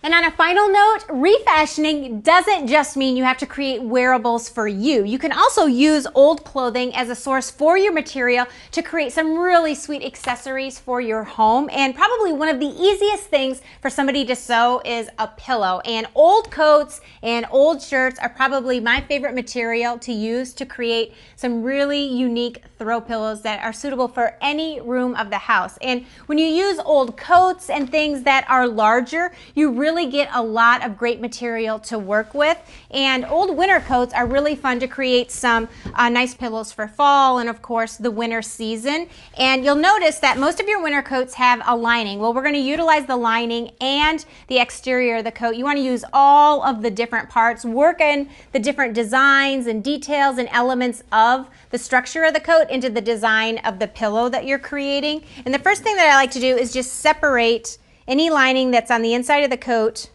And on a final note, refashioning doesn't just mean you have to create wearables for you. You can also use old clothing as a source for your material to create some really sweet accessories for your home. And probably one of the easiest things for somebody to sew is a pillow. And old coats and old shirts are probably my favorite material to use to create some really unique throw pillows that are suitable for any room of the house. And when you use old coats and things that are larger, you really get a lot of great material to work with. And old winter coats are really fun to create some nice pillows for fall and of course the winter season. And you'll notice that most of your winter coats have a lining. Well, we're going to utilize the lining and the exterior of the coat. You want to use all of the different parts, work in the different designs and details and elements of the structure of the coat into the design of the pillow that you're creating. And the first thing that I like to do is just separate any lining that's on the inside of the coat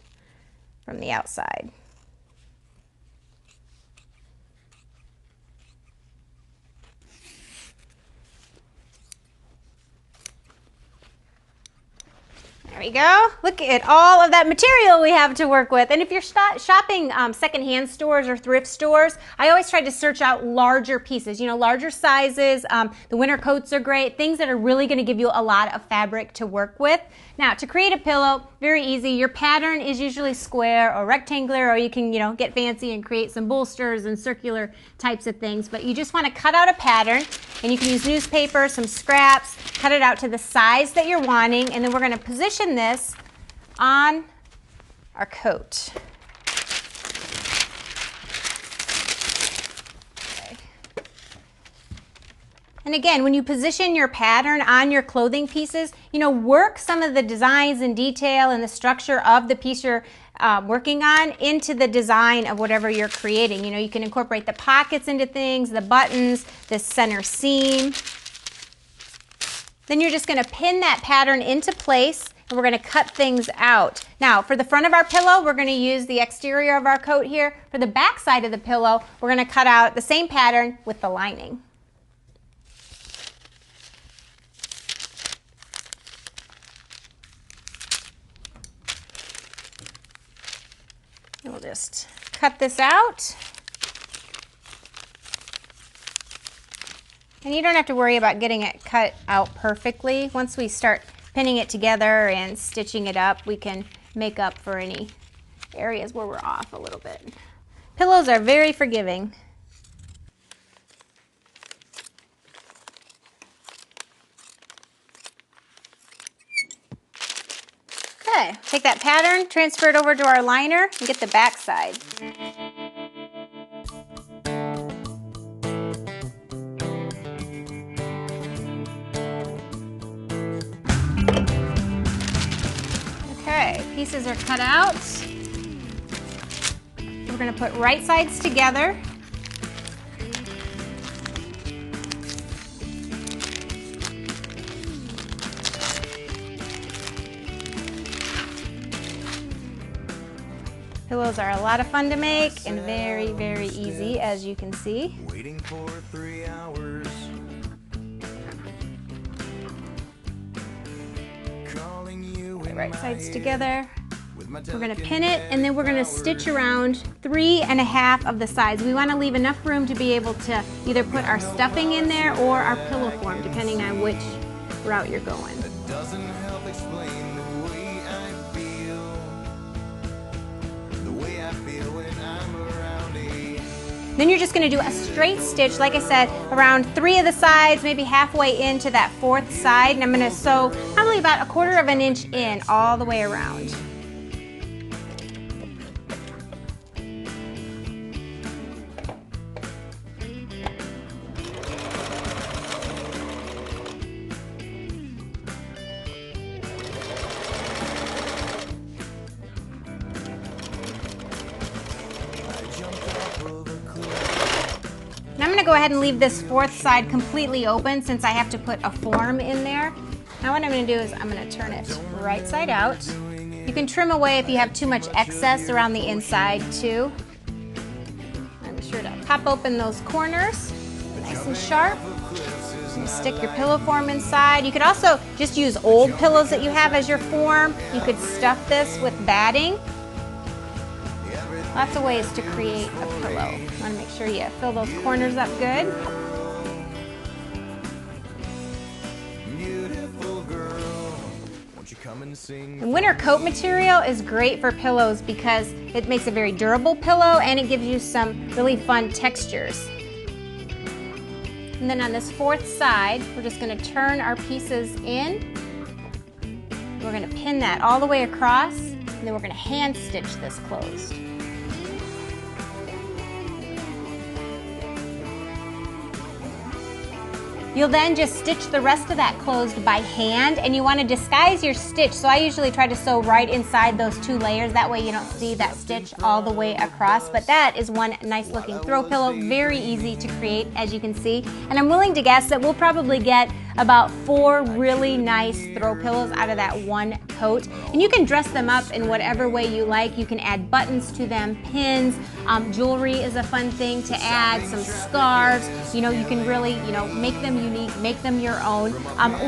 from the outside. There we go. Look at all of that material we have to work with. And if you're shopping secondhand stores or thrift stores, I always try to search out larger pieces, you know, larger sizes. The winter coats are great, things that are really going to give you a lot of fabric to work with. Now, to create a pillow, very easy. Your pattern is usually square or rectangular, or you can, you know, get fancy and create some bolsters and circular types of things. But you just want to cut out a pattern, and you can use newspaper, some scraps, cut it out to the size that you're wanting, and then we're going to position this on our coat. And again, when you position your pattern on your clothing pieces, you know, work some of the designs and detail and the structure of the piece you're working on into the design of whatever you're creating. You know, you can incorporate the pockets into things, the buttons, the center seam. Then you're just going to pin that pattern into place, and we're going to cut things out. Now, for the front of our pillow, we're going to use the exterior of our coat here. For the back side of the pillow, we're going to cut out the same pattern with the lining. And we'll just cut this out. And you don't have to worry about getting it cut out perfectly. Once we start pinning it together and stitching it up, we can make up for any areas where we're off a little bit. Pillows are very forgiving. Okay, take that pattern, transfer it over to our liner, and get the back side. Okay, pieces are cut out. We're going to put right sides together. Pillows are a lot of fun to make and very, very easy, as you can see. Waiting for 3 hours. Right sides together. We're going to pin it, and then we're going to stitch around 3.5 of the sides. We want to leave enough room to be able to either put our stuffing in there or our pillow form, depending on which route you're going. It doesn't help explain the way I feel, the way I feel when I'm around you. Then you're just going to do a straight stitch, like I said, around 3 of the sides, maybe halfway into that 4th side, and I'm going to sew probably about 1/4 of an inch in all the way around. I'm going to go ahead and leave this 4th side completely open since I have to put a form in there. Now what I'm going to do is I'm going to turn it right side out. You can trim away if you have too much excess around the inside too. I'm sure to pop open those corners nice and sharp. Just stick your pillow form inside. You could also just use old pillows that you have as your form. You could stuff this with batting. Lots of ways to create a pillow. You want to make sure you fill those corners up good. The winter coat material is great for pillows because it makes a very durable pillow and it gives you some really fun textures. And then on this fourth side, we're just going to turn our pieces in. We're going to pin that all the way across, and then we're going to hand stitch this closed. You'll then just stitch the rest of that closed by hand, and you want to disguise your stitch. So I usually try to sew right inside those 2 layers. That way you don't see that stitch all the way across. But that is one nice looking throw pillow. Very easy to create, as you can see. And I'm willing to guess that we'll probably get about 4 really nice throw pillows out of that one coat. And you can dress them up in whatever way you like. You can add buttons to them, pins, jewelry is a fun thing to add, some scarves. You know, you can really, make them unique, make them your own.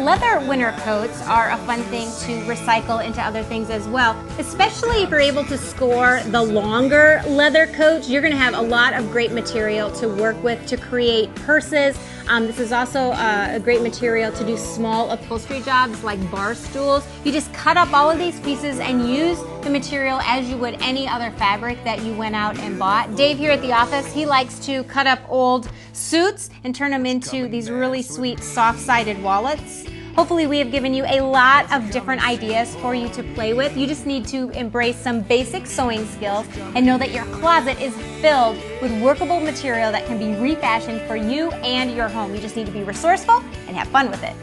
Leather winter coats are a fun thing to recycle into other things as well, especially if you're able to score the longer leather coats. You're going to have a lot of great material to work with to create purses. This is also a great material to do small upholstery jobs like bar stools. You just cut up all of these pieces and use the material as you would any other fabric that you went out and bought. Dave here at the office, he likes to cut up old suits and turn them into these really sweet soft-sided wallets. Hopefully we have given you a lot of different ideas for you to play with. You just need to embrace some basic sewing skills and know that your closet is filled with workable material that can be refashioned for you and your home. You just need to be resourceful and have fun with it.